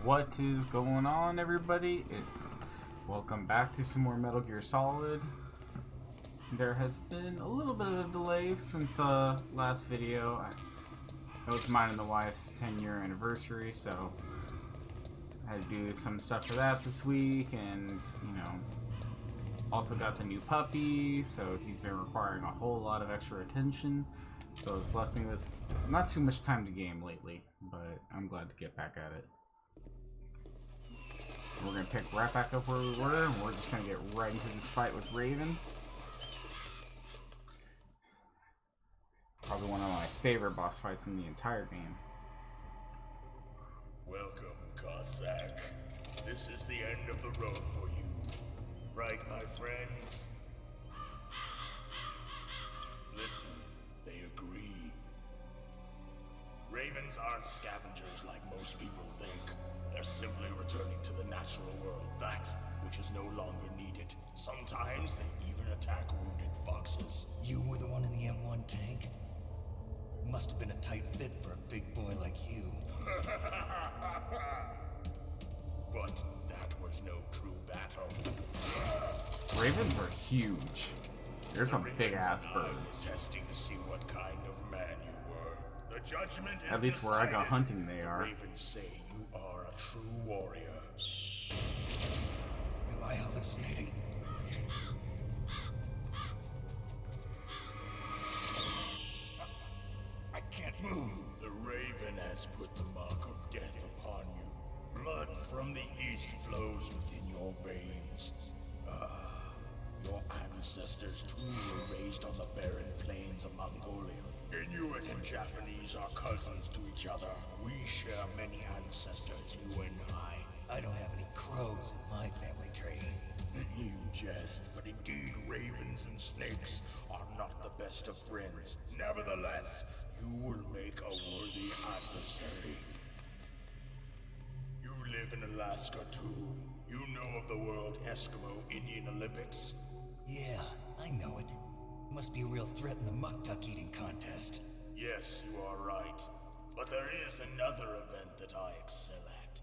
What is going on, everybody? Welcome back to some more Metal Gear Solid. There has been a little bit of a delay since last video. It was mine and the wife's 10-year anniversary, so I had to do some stuff for that this week, and also got the new puppy, so he's been requiring a whole lot of extra attention. So it's left me with not too much time to game lately, but I'm glad to get back at it. We're going to pick right back up where we were, and we're just going to get right into this fight with Raven. Probably one of my favorite boss fights in the entire game. Welcome, Cossack. This is the end of the road for you. Right, my friends? Listen, they agree. Ravens aren't scavengers like most people think. They're simply returning to the natural world, that which is no longer needed. Sometimes they even attack wounded foxes. You were the one in the M1 tank? Must have been a tight fit for a big boy like you. But that was no true battle. Ravens are huge. There's some big ass birds. Testing to see what kind of man you were. The judgment is At least where I go decided. hunting, they are. The Ravens say you are a true warrior. Am I hallucinating? I can't move. The Raven has put the mark of death upon you. Blood from the east flows within your veins. Your ancestors too were raised on the barren plains of Mongolia. Inuit and Japanese are cousins to each other. We share many ancestors, you and I. I don't have any crows in my family tree. You jest, but indeed ravens and snakes are not the best of friends. Nevertheless, you will make a worthy adversary. You live in Alaska too. You know of the World Eskimo Indian Olympics? Yeah, I know it. Must be a real threat in the muck-duck eating contest. Yes, you are right. But there is another event that I excel at.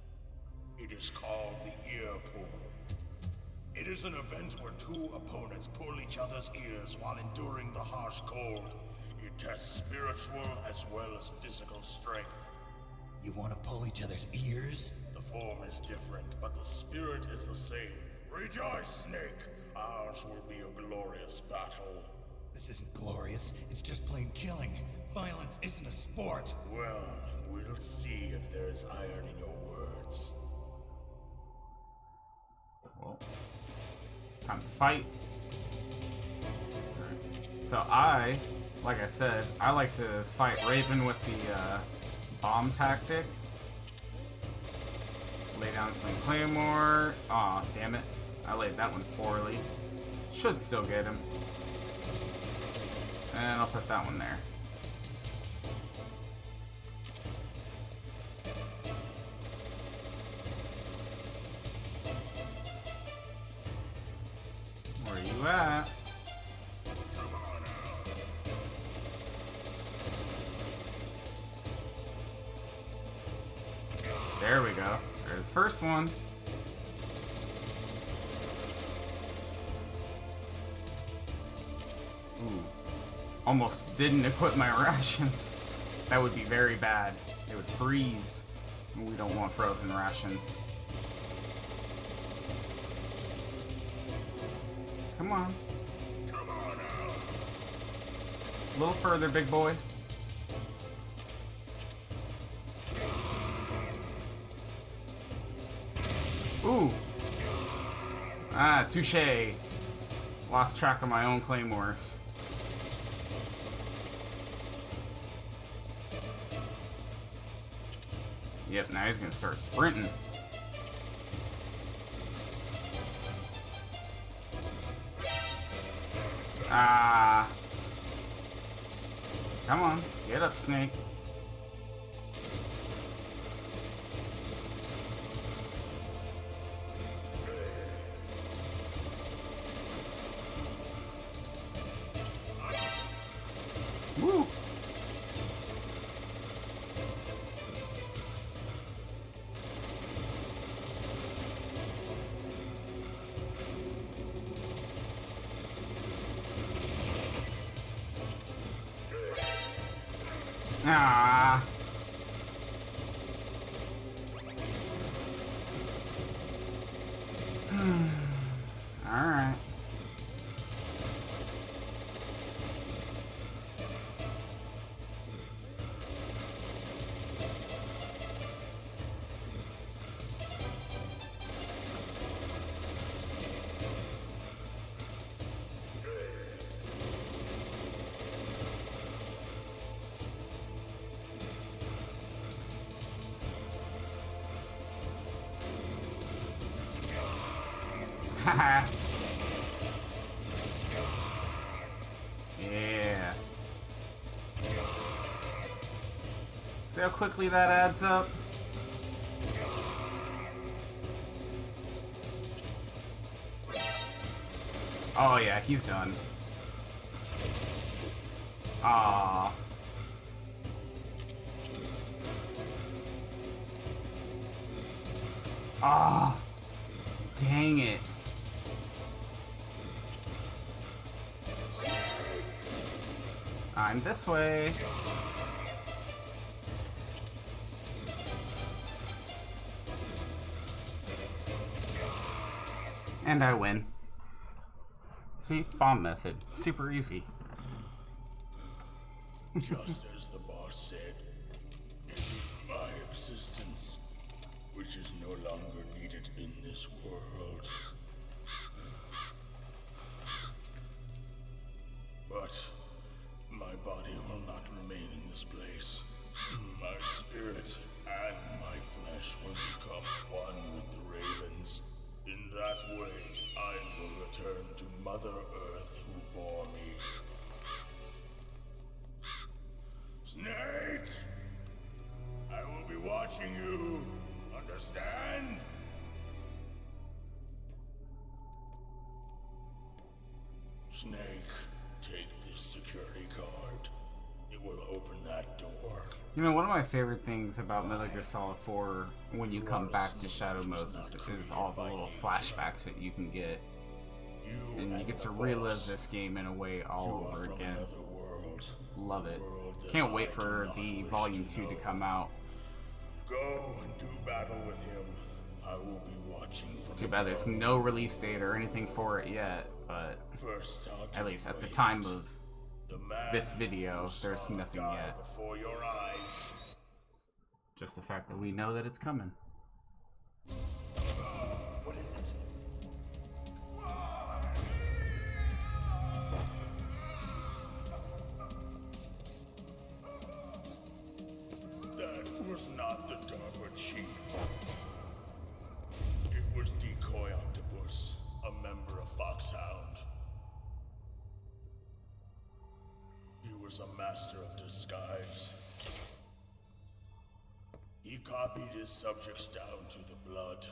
It is called the Ear Pull. It is an event where two opponents pull each other's ears while enduring the harsh cold. It tests spiritual as well as physical strength. You want to pull each other's ears? The form is different, but the spirit is the same. Rejoice, Snake! Ours will be a glorious battle. This isn't glorious, it's just plain killing. Violence isn't a sport. Well, we'll see if there's iron in your words. Well, time to fight. So like I said, I like to fight Raven with the bomb tactic. Lay down some claymore. Aw, damn it. I laid that one poorly. Should still get him. And I'll put that one there. Where are you at? There we go. There's the first one. Ooh. Almost didn't equip my rations. That would be very bad. They would freeze. We don't want frozen rations. Come on. Come on now. A little further, big boy. Ooh. Ah, touche. Lost track of my own claymores. Yep, now he's gonna start sprinting. Ah. Come on, get up, Snake. Woo! Ah. Alright. Haha. Yeah. See how quickly that adds up? Oh yeah, he's done. Ah. Ah. Dang it. I'm this way. And I win. See? Bomb method. Super easy. Just as the boss said, it is my existence which is no longer needed in this world. But my body will not remain in this place. My spirit and my flesh will become one with the ravens. In that way, I will return to Mother Earth who bore me. Snake! I will be watching you. Understand? Snake, take this security card. It will open that door. You know, one of my favorite things about Metal Gear Solid 4 when you come back to Shadow Moses is all the little flashbacks that you can get. And you get to relive this game in a way all over again. Love it. Can't wait for the Volume 2 to come out. Go and do battle with him. I will be watching from Too bad there's no release date or anything for it yet, but at least at the time of this video, there's nothing yet. Before your eyes. Just the fact that we know that it's coming. What is it? That was not the DARPA chief. It was Decoy Octopus, a member of Foxhound. He was a master of disguise. He copied his subjects down to the blood.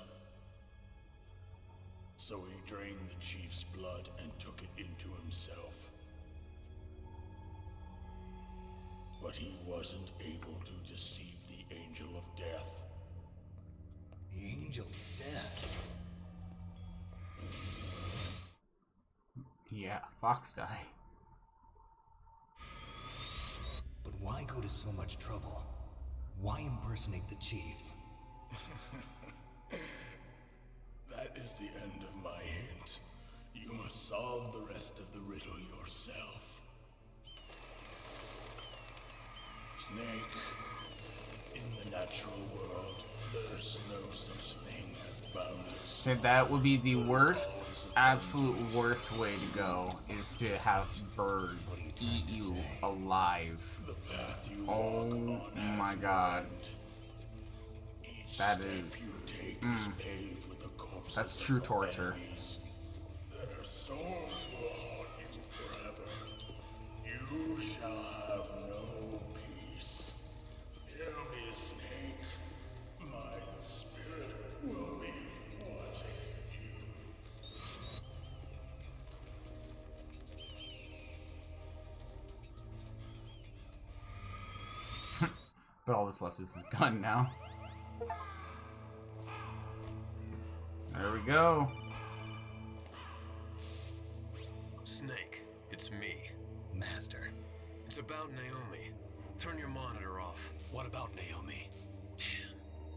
So he drained the chief's blood and took it into himself. But he wasn't able to deceive the Angel of Death. The Angel of Death. Yeah, Fox die. But why go to so much trouble? Why impersonate the chief? That is the end of my hint. You must solve the rest of the riddle yourself. Snake, in the natural world, there's no such thing as boundless. That would be the worst, absolute worst way to go, is to have birds eat you alive. The path you Oh walk on my has god. no end. Each That step is- you take is paved with the corpses That's of true your torture. enemies. Their souls will haunt you forever. You shall have no peace. Hear me, Snake. My spirit will be watching you. But all that's left is his gun now. There we go. Snake, it's me. Master. It's about Naomi. turn your monitor off. What about Naomi?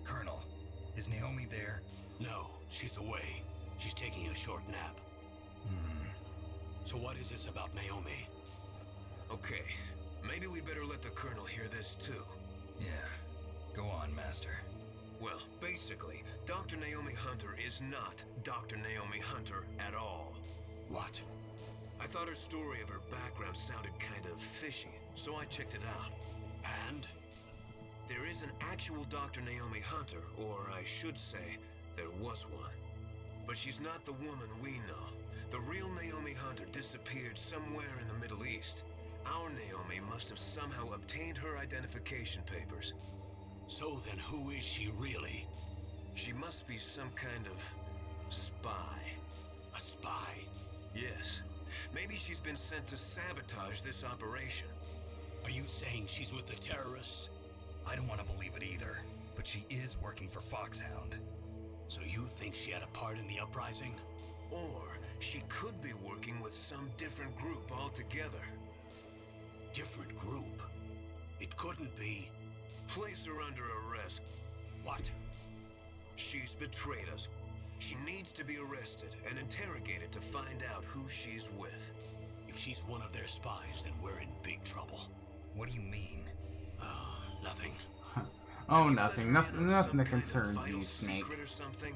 Colonel, is Naomi there? No, she's away. She's taking a short nap. So what is this about Naomi? Okay, maybe we'd better let the Colonel hear this too. Yeah, go on, Master. Well, basically, Dr. Naomi Hunter is not Dr. Naomi Hunter at all. What? I thought her story of her background sounded kind of fishy, so I checked it out. And? There is an actual Dr. Naomi Hunter, or I should say, there was one. But she's not the woman we know. The real Naomi Hunter disappeared somewhere in the Middle East. Our Naomi must have somehow obtained her identification papers. So then who is she really? She must be some kind of spy. A spy? Yes. Maybe she's been sent to sabotage this operation. Are you saying she's with the terrorists? I don't want to believe it either, but she is working for Foxhound. So you think she had a part in the uprising? Or she could be working with some different group altogether. Different group? It couldn't be. Place her under arrest. What? She's betrayed us. She needs to be arrested and interrogated to find out who she's with. If she's one of their spies, then we're in big trouble. What do you mean? Nothing. Oh, nothing. Nothing that concerns you, Snake. Or something?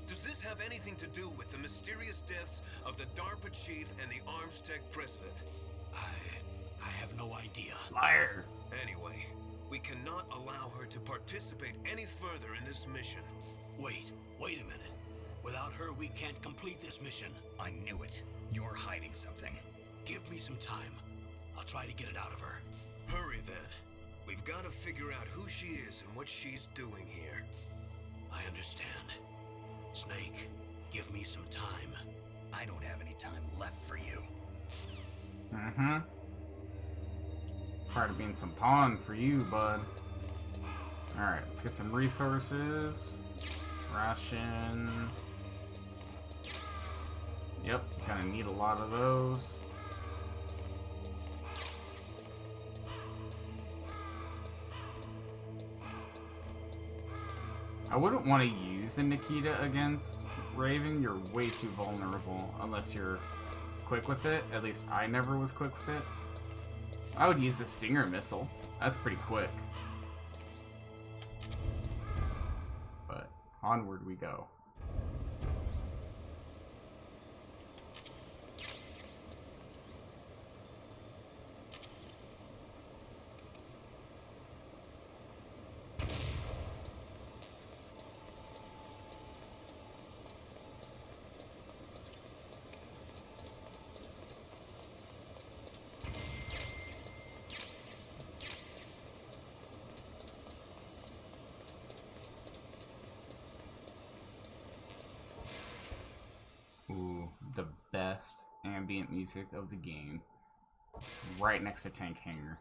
Does this have anything to do with the mysterious deaths of the DARPA chief and the Armstech president? I have no idea. Liar. Anyway, we cannot allow her to participate any further in this mission. Wait a minute. Without her, we can't complete this mission. I knew it. You're hiding something. Give me some time. I'll try to get it out of her. Hurry then. We've got to figure out who she is and what she's doing here. I understand. Snake, give me some time. I don't have any time left for you. Mm-hmm. Tired of being some pawn for you, bud. Alright, let's get some resources. Ration. Yep, gonna need a lot of those. I wouldn't want to use a Nikita against Raven. You're way too vulnerable unless you're quick with it. At least I never was quick with it. I would use the Stinger missile. That's pretty quick. But onward we go. Ooh, the best ambient music of the game. Right next to Tank Hangar.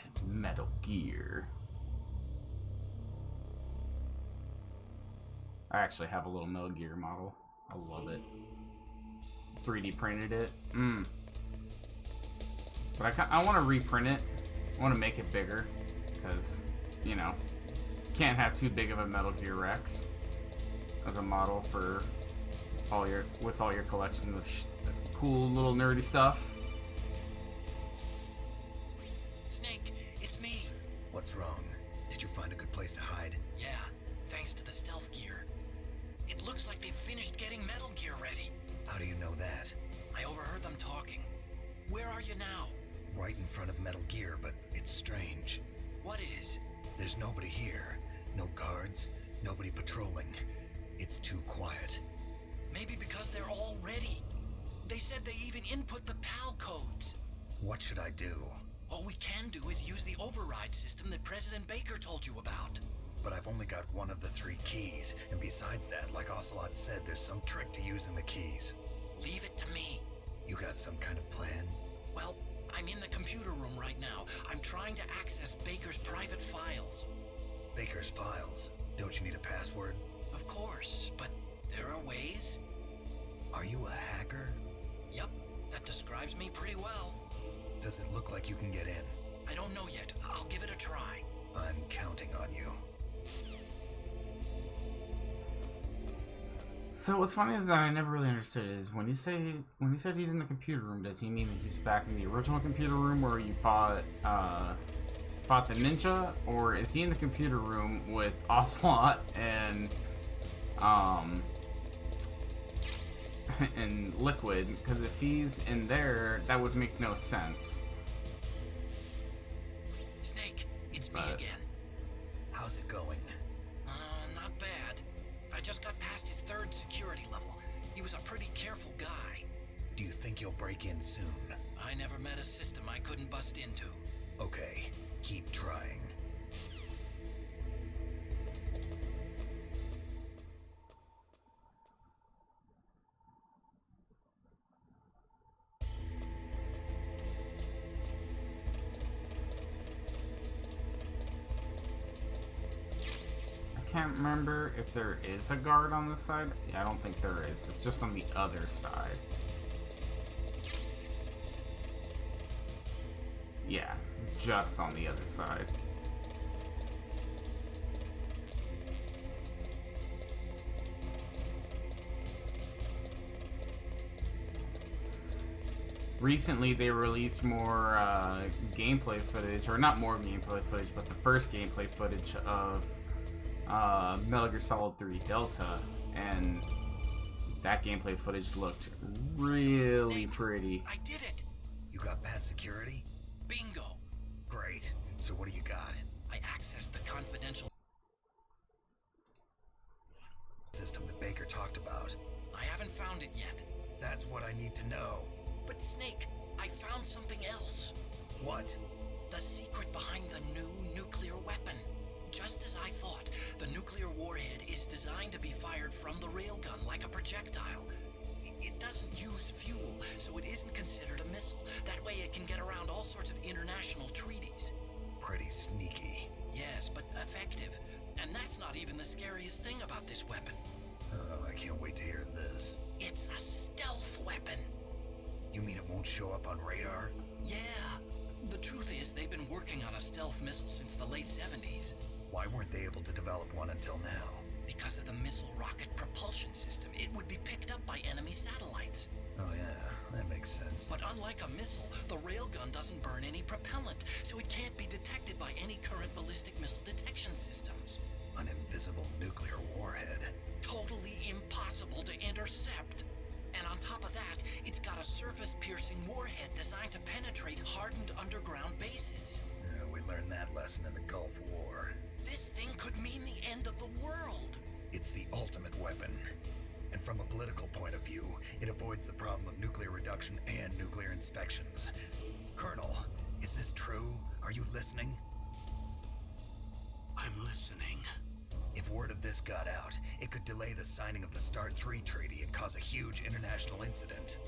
And Metal Gear. I actually have a little Metal Gear model. I love it. 3D printed it. But I want to reprint it. I want to make it bigger. Because, you know, can't have too big of a Metal Gear Rex as a model for all your collection of cool little nerdy stuffs. Snake, it's me. What's wrong? Did you find a good place to hide? Yeah, thanks to the stealth gear. It looks like they've finished getting Metal Gear ready. How do you know that? I overheard them talking. Where are you now? Right in front of Metal Gear, but it's strange. What is? There's nobody here. No guards, nobody patrolling. It's too quiet. Maybe because they're all ready. They said they even input the PAL codes. What should I do? All we can do is use the override system that President Baker told you about. But I've only got one of the 3 keys, and besides that, like Ocelot said, there's some trick to using the keys. Leave it to me. You got some kind of plan? Well, I'm in the computer room right now. I'm trying to access Baker's private files. Baker's files? Don't you need a password? Of course, but There are ways. Are you a hacker? Yep, that describes me pretty well. Does it look like you can get in? I don't know yet. I'll give it a try. I'm counting on you. So what's funny is that I never really understood is when he said he's in the computer room, does he mean that he's back in the original computer room where you fought the ninja, or is he in the computer room with Ocelot and and Liquid? Because if he's in there, that would make no sense. Snake, it's me again. How's it going? Not bad. I just got past his 3rd security level. He was a pretty careful guy. Do you think you'll break in soon? I never met a system I couldn't bust into. Okay, keep trying. I can't remember if there is a guard on this side. Yeah, I don't think there is. It's just on the other side. Yeah, it's just on the other side. Recently, they released more gameplay footage, or not more gameplay footage, but the first gameplay footage of Metal Gear Solid 3 Delta, and that gameplay footage looked really Snake, pretty. I did it! You got past security? Bingo! Great. So what do you got? I accessed the confidential System that Baker talked about. I haven't found it yet. That's what I need to know. But Snake, I found something else. What? The secret behind the new nuclear weapon. Just as I thought, the nuclear warhead is designed to be fired from the railgun like a projectile. It doesn't use fuel, so it isn't considered a missile. That way it can get around all sorts of international treaties. Pretty sneaky. Yes, but effective. And that's not even the scariest thing about this weapon. Oh, I can't wait to hear this. It's a stealth weapon. You mean it won't show up on radar? Yeah. The truth is, they've been working on a stealth missile since the late 70s. Why weren't they able to develop one until now? Because of the missile rocket propulsion system, it would be picked up by enemy satellites. Oh yeah, that makes sense. But unlike a missile, the railgun doesn't burn any propellant, so it can't be detected by any current ballistic missile detection systems. An invisible nuclear warhead. Totally impossible to intercept. And on top of that, it's got a surface-piercing warhead designed to penetrate hardened underground bases. Yeah, we learned that lesson in the Gulf War. This thing could mean the end of the world. It's the ultimate weapon. And from a political point of view, it avoids the problem of nuclear reduction and nuclear inspections. Colonel, is this true? Are you listening? I'm listening. If word of this got out, it could delay the signing of the START 3 treaty and cause a huge international incident.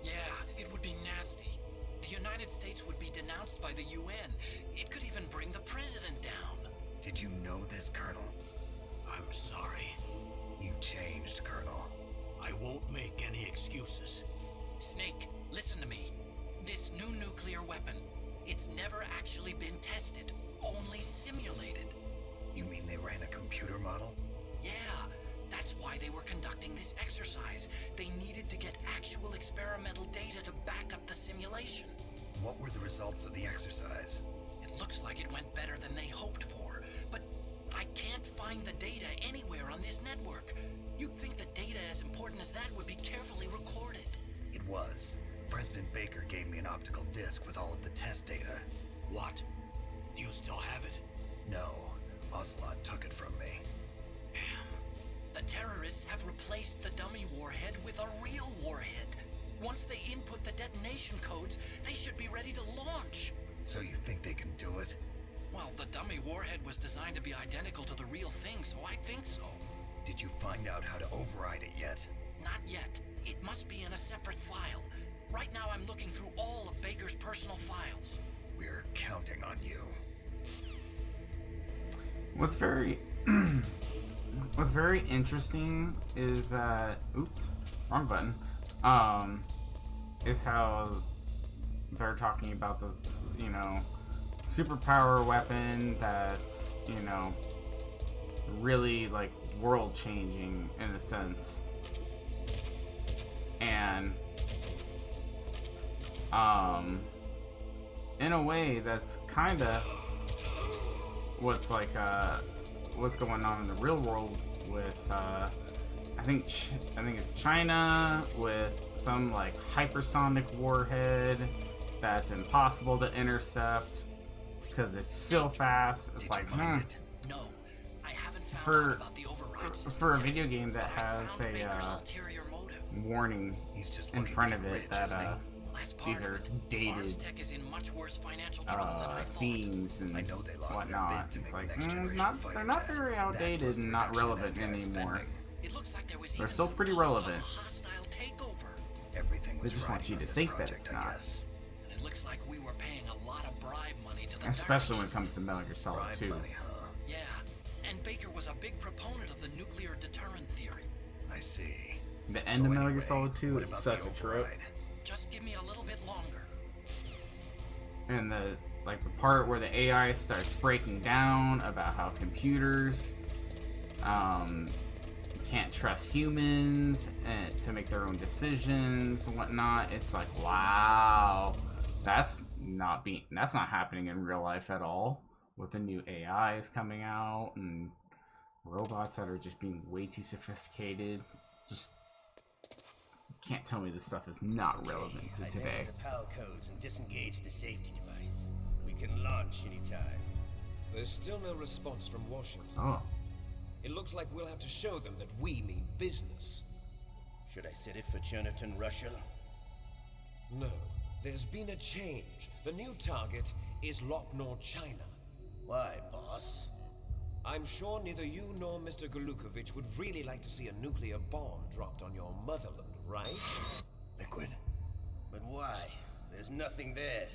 Yeah, it would be nasty. The United States would be denounced by the UN. It could even bring the president down. Did you know this, Colonel? I'm sorry. You changed, Colonel. I won't make any excuses. Snake, listen to me. This new nuclear weapon, it's never actually been tested, only simulated. You mean they ran a computer model? Yeah, that's why they were conducting this exercise. They needed to get actual experimental data to back up the simulation. What were the results of the exercise? It looks like it went better than they hoped for, but I can't find the data anywhere on this network. You'd think that data as important as that would be carefully recorded. It was. President Baker gave me an optical disc with all of the test data. What? Do you still have it? No, Ocelot took it from me. The terrorists have replaced the dummy warhead with a real warhead. Once they input the detonation codes, they should be ready to launch. So you think they can do it? Well, the dummy warhead was designed to be identical to the real thing, so I think so. Did you find out how to override it yet? Not yet. It must be in a separate file. Right now I'm looking through all of Baker's personal files. We're counting on you. What's very what's very interesting is that, oops, wrong button, is how they're talking about the, you know, superpower weapon that's, you know, really like world changing in a sense. And in a way that's kind of what's like what's going on in the real world with I think it's China with some like hypersonic warhead that's impossible to intercept because it's so fast. It's like, No, I haven't found out about the override system for a yet, video game that but I has found Baker's a ulterior motive. warning He's just in looking front to of get it rich, that isn't he? That's part these of are it. dated Armstech is in much worse financial trouble than I thought. themes and I know they lost whatnot. their bid to It's make like the next generation they're fighter not jets. very That outdated plus the and not reduction in relevant Afghanistan anymore. spending. It looks like there was They're even still some pretty talk of a relevant. hostile takeover. Everything They was just want riding you on to this think that project, it's I not. guess. And it looks like we were paying a lot of bribe money to the Especially when Dutch. it comes to Metal Gear Solid Bribe 2. money, huh? Yeah, and Baker was a big proponent of the nuclear deterrent theory. I see. The end of Metal Gear anyway, Solid 2 what is about such the a trip. override? Just give me a little bit longer. And the part where the AI starts breaking down about how computers can't trust humans and to make their own decisions and whatnot. It's like, wow, that's not happening in real life at all. With the new AIs coming out and robots that are just being way too sophisticated, just you can't tell me this stuff is not relevant to I've today. entered the PAL codes and disengaged the safety device. We can launch anytime. There's still no response from Washington. Oh, It looks like we'll have to show them that we mean business. Should I set it for Cherniton, Russia? No, there's been a change. The new target is Lopnor, China. Why, boss? I'm sure neither you nor Mr. Golukovich would really like to see a nuclear bomb dropped on your motherland, right? Liquid. But why? There's nothing there.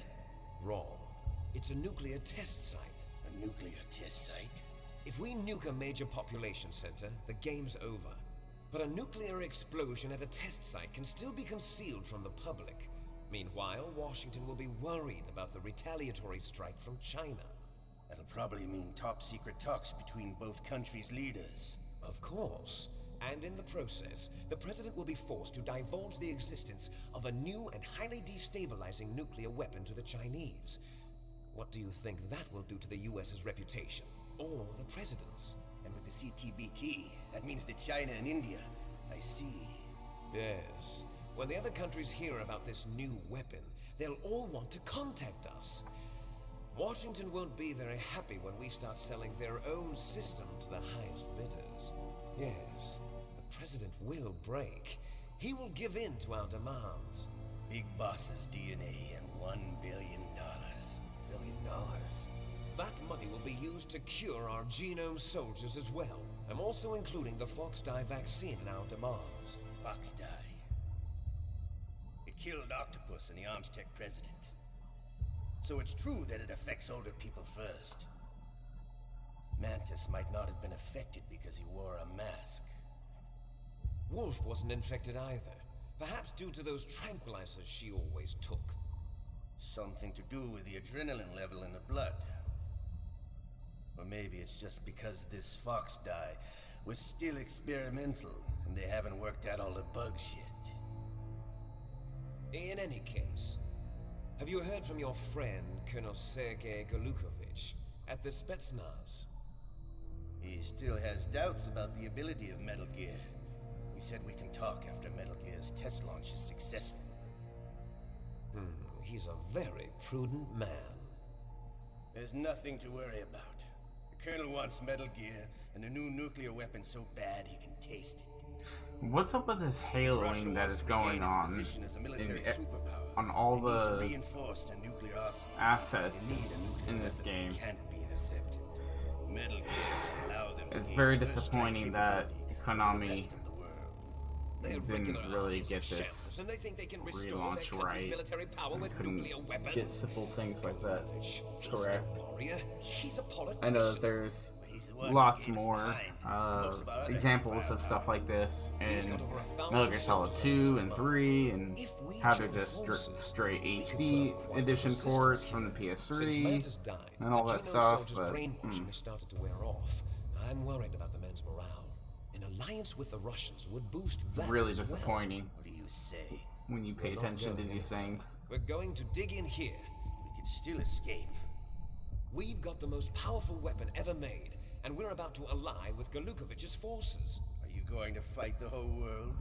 Wrong. It's a nuclear test site. A nuclear test site? If we nuke a major population center, the game's over. But a nuclear explosion at a test site can still be concealed from the public. Meanwhile, Washington will be worried about the retaliatory strike from China. That'll probably mean top-secret talks between both countries' leaders. Of course. And in the process, the President will be forced to divulge the existence of a new and highly destabilizing nuclear weapon to the Chinese. What do you think that will do to the US's reputation? Or the President's? And with the CTBT, that means that China and India. I see. Yes. When the other countries hear about this new weapon, they'll all want to contact us. Washington won't be very happy when we start selling their own system to the highest bidders. Yes, the President will break. He will give in to our demands. Big Boss's DNA and $1 billion. $1 billion. That money will be used to cure our genome soldiers as well. I'm also including the Fox-Die vaccine in our demands. Fox-Die. It killed Octopus and the Armstech president. So it's true that it affects older people first. Mantis might not have been affected because he wore a mask. Wolf wasn't infected either. Perhaps due to those tranquilizers she always took. Something to do with the adrenaline level in the blood. Or maybe it's just because this Fox-Die was still experimental and they haven't worked out all the bugs yet. In any case, have you heard from your friend, Colonel Sergei Golukovich, at the Spetsnaz? He still has doubts about the ability of Metal Gear. He said we can talk after Metal Gear's test launch is successful. He's a very prudent man. There's nothing to worry about. The Colonel wants Metal Gear and a new nuclear weapon so bad he can taste it. what's up with this Russia haloing that wants is to going regain its on position as a military in, superpower. on all They need to the reinforce their nuclear arsenal. assets They need a nuclear in this weapon game? that can't be intercepted. Metal Gear will allow them to It's gain very first strike disappointing that capability over the Konami rest of the world. They're didn't regular really armies get and this shambles, and they think they can restore their relaunch country's right. military power with Couldn't nuclear weapons. get simple things like that Golukovich, he's correct. no warrior. He's a politician. I know that there's But he's the one who lots gave us the more hind. Most of our other examples high-profile of stuff like this He's in got over 1,000 Metal Gear Solid soldiers 2 and in 3, and If we how they're join just forces, straight we could HD put quite edition a ports resistance from the here. Since PS3 Mantis died, and all the that Juno stuff, soldiers' but brainwashing has started to wear off. I'm worried about the men's morale. An alliance with the Russians would boost it's that really as well. disappointing What do you say? when you pay We're not attention to going these anywhere. things. We're going to dig in here. We could still escape. We've got the most powerful weapon ever made, and we're about to ally with Golukovich's forces. Are you going to fight the whole world?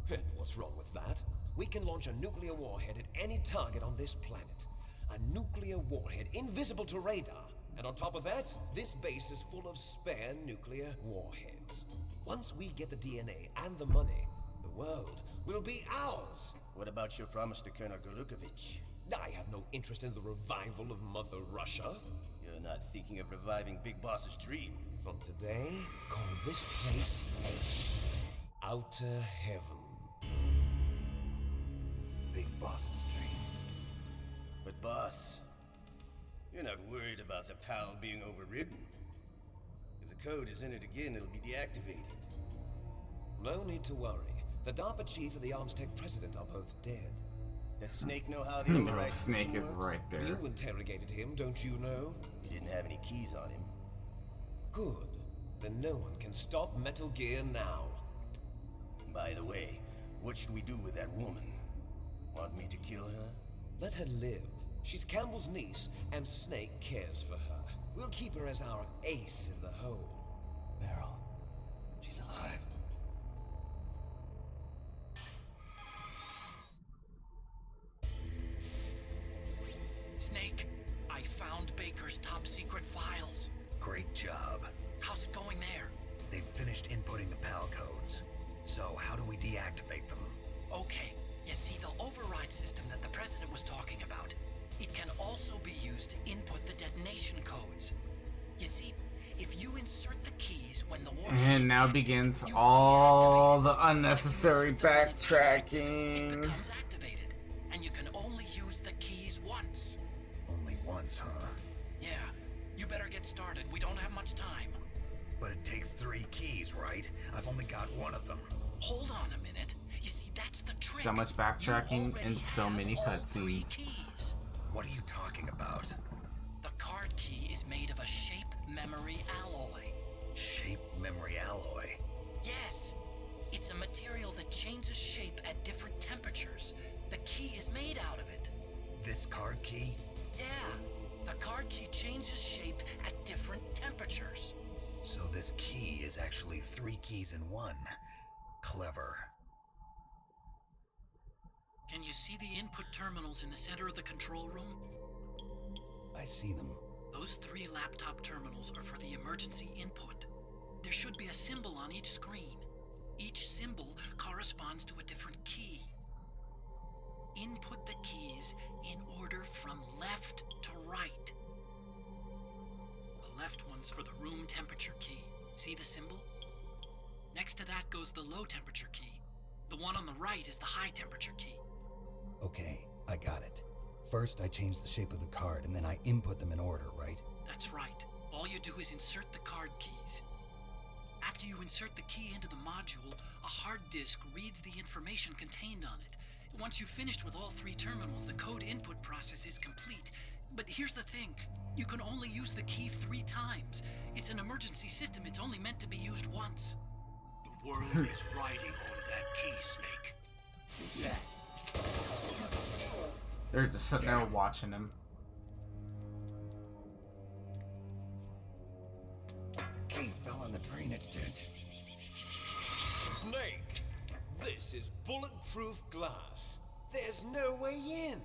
And what's wrong with that? We can launch a nuclear warhead at any target on this planet. A nuclear warhead invisible to radar. And on top of that, this base is full of spare nuclear warheads. Once we get the DNA and the money, the world will be ours. What about your promise to Colonel Golukovich? I have no interest in the revival of Mother Russia. You're not thinking of reviving Big Boss's dream. From today, call this place Outer Heaven. Big Boss's dream. But boss, you're not worried about the PAL being overridden. If the code is entered again, it'll be deactivated. No need to worry. The DARPA chief and the Armstech president are both dead. Does Snake know how the No, override Snake system is works? right there. You interrogated him, don't you know? He didn't have any keys on him. Good. Then no one can stop Metal Gear now. By the way, what should we do with that woman? Want me to kill her? Let her live. She's Campbell's niece, and Snake cares for her. We'll keep her as our ace in the hole. Meryl. She's alive. Snake, I found Baker's top secret files. Great job. How's it going there? They've finished inputting the PAL codes. So how do we deactivate them? Okay, you see the override system that the president was talking about. It can also be used to input the detonation codes. You see, if you insert the keys when the warhead And is now active, begins you all deactivate the it. When you unnecessary insert them when it's active, backtracking. It becomes activated, and you can only use the keys once. Only once, huh? Yeah, you better get started. We don't have much time. But it takes 3 keys, right? I've only got one of them. Hold on a minute. You see, that's the trick. So much You backtracking already and so have many all 3 cutscenes. keys. What are you talking about? The card key is made of a shape memory alloy. Shape memory alloy. Yes, it's a material that changes shape at different temperatures. The key is made out of it. This card key? Yeah, the card key changes shape at different temperatures. So this key is actually 3 keys in one. Clever. Can you see the input terminals in the center of the control room? I see them. Those 3 laptop terminals are for the emergency input. There should be a symbol on each screen. Each symbol corresponds to a different key. Input the keys in order from left to right. The left one's for the room temperature key. See the symbol? Next to that goes the low temperature key. The one on the right is the high temperature key. Okay, I got it. First, I change the shape of the card, and then I input them in order, right? That's right. All you do is insert the card keys. After you insert the key into the module, a hard disk reads the information contained on it. Once you've finished with all 3 terminals, the code input process is complete. But here's the thing. You can only use the key 3 times. It's an emergency system. It's only meant to be used once. The world is riding on that key, Snake. Who's that? They're just sitting there watching him. Key fell in the drainage ditch. Snake, this is bulletproof glass. There's no way in.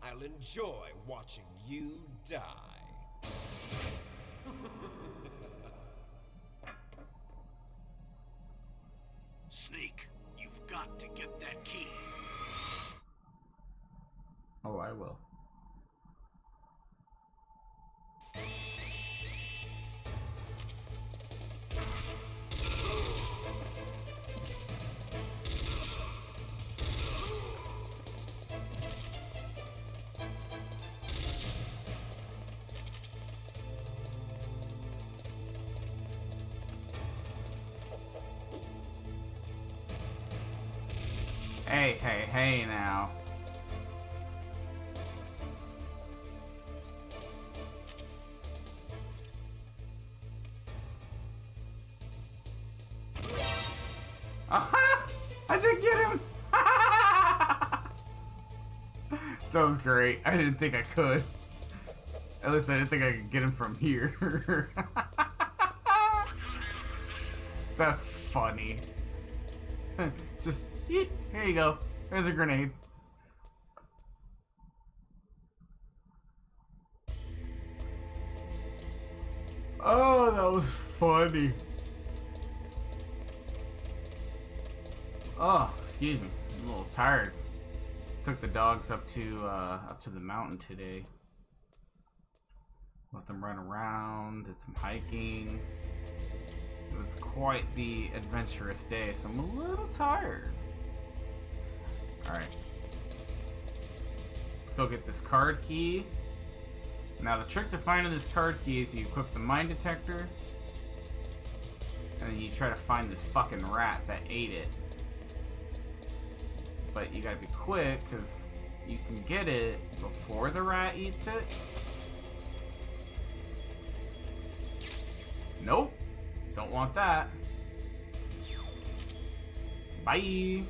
I'll enjoy watching you die. Snake, you've got to get that key. Oh, I will. Hey now. Aha! I did get him! That was great. I didn't think I could. At least I didn't think I could get him from here. That's funny. Just, here you go. There's a grenade. Oh, that was funny. Oh, excuse me. I'm a little tired. Took the dogs up to the mountain today. Let them run around, did some hiking. It was quite the adventurous day, so I'm a little tired. Alright. Let's go get this card key. Now the trick to finding this card key is you equip the mine detector, and then you try to find this fucking rat that ate it. But you gotta be quick, because you can get it before the rat eats it. Nope. Don't want that. Bye.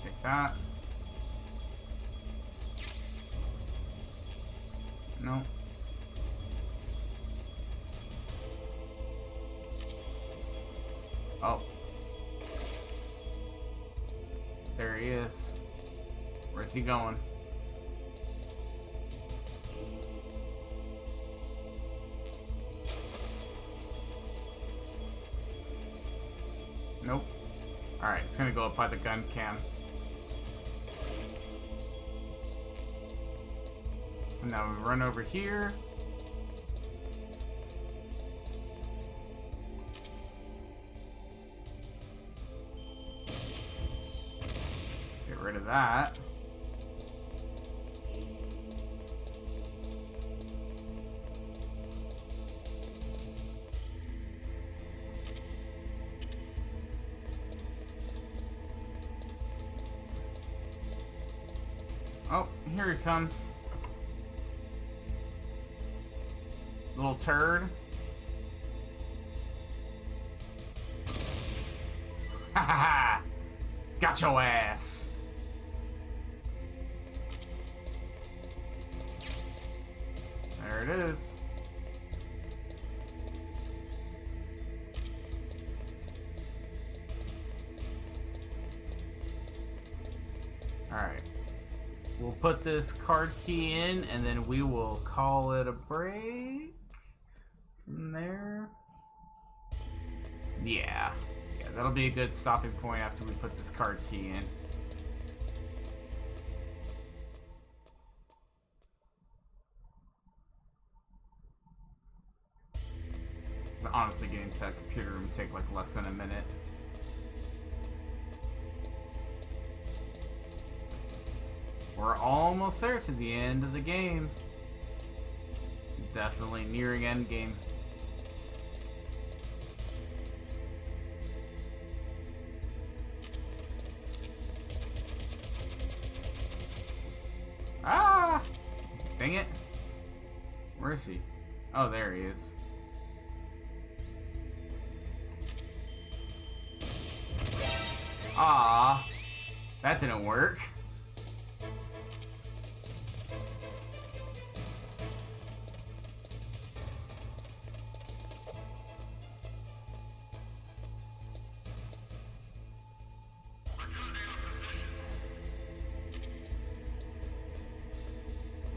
Take that. No. Oh. There he is. Where's he going? Nope. Alright, it's gonna go up by the gun cam. So now we run over here. Get rid of that. Oh, here he comes. Little turd. Ha ha ha! Got your ass! There it is. Alright. We'll put this card key in, and then we will call it a break from there. Yeah, that'll be a good stopping point after we put this card key in. But honestly, getting to that computer room would take like less than a minute. We're almost there to the end of the game. Definitely nearing end game. Ah! Dang it. Where is he? Oh, there he is. Ah, that didn't work.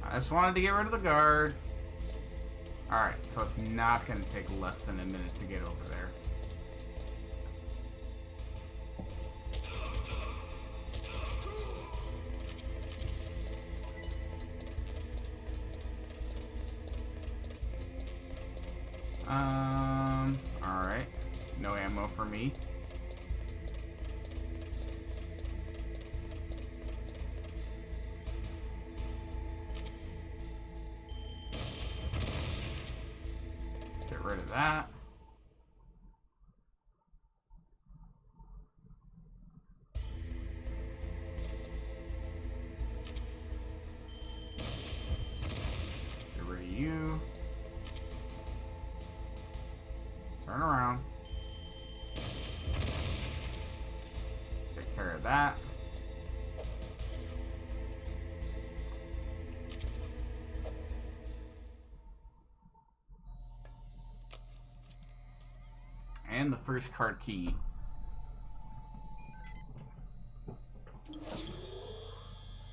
I just wanted to get rid of the guard. Alright, so it's not going to take less than a minute to get over there. Alright. No ammo for me. Get rid of that. Take care of that. And the first card key.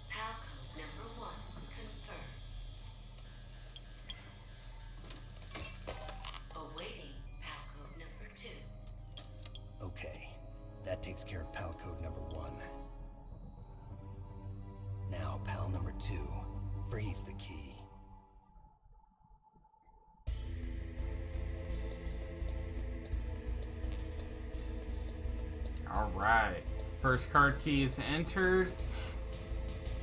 Palcode number 1 confirmed. Awaiting Palcode number 2. Okay, that takes care of pal code number 1. Now, pal number 2, freeze the key. Alright, first card key is entered.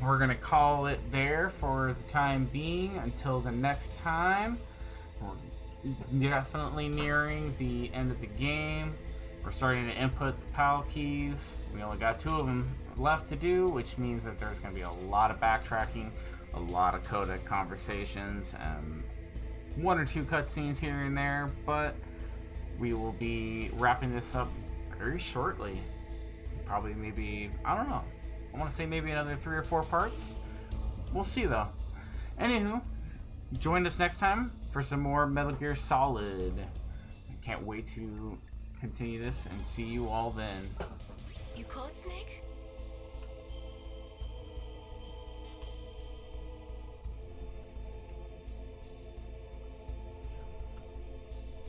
We're gonna call it there for the time being until the next time. We're definitely nearing the end of the game. We're starting to input the PAL keys. We only got 2 of them left to do, which means that there's gonna be a lot of backtracking, a lot of codec conversations, and 1 or 2 cutscenes here and there, but we will be wrapping this up very shortly. Probably maybe, I don't know. I want to say maybe another 3 or 4 parts. We'll see though. Anywho, join us next time for some more Metal Gear Solid. I can't wait to continue this and see you all then. You caught Snake?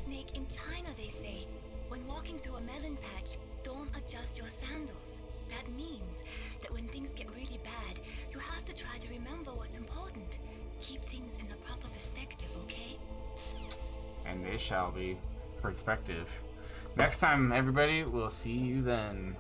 Snake, in China they say, when walking through a melon patch, don't adjust your sandals. That means that when things get really bad, you have to try to remember what's important. Keep things in the proper perspective, okay? And they shall be. Perspective. Next time, everybody, we'll see you then.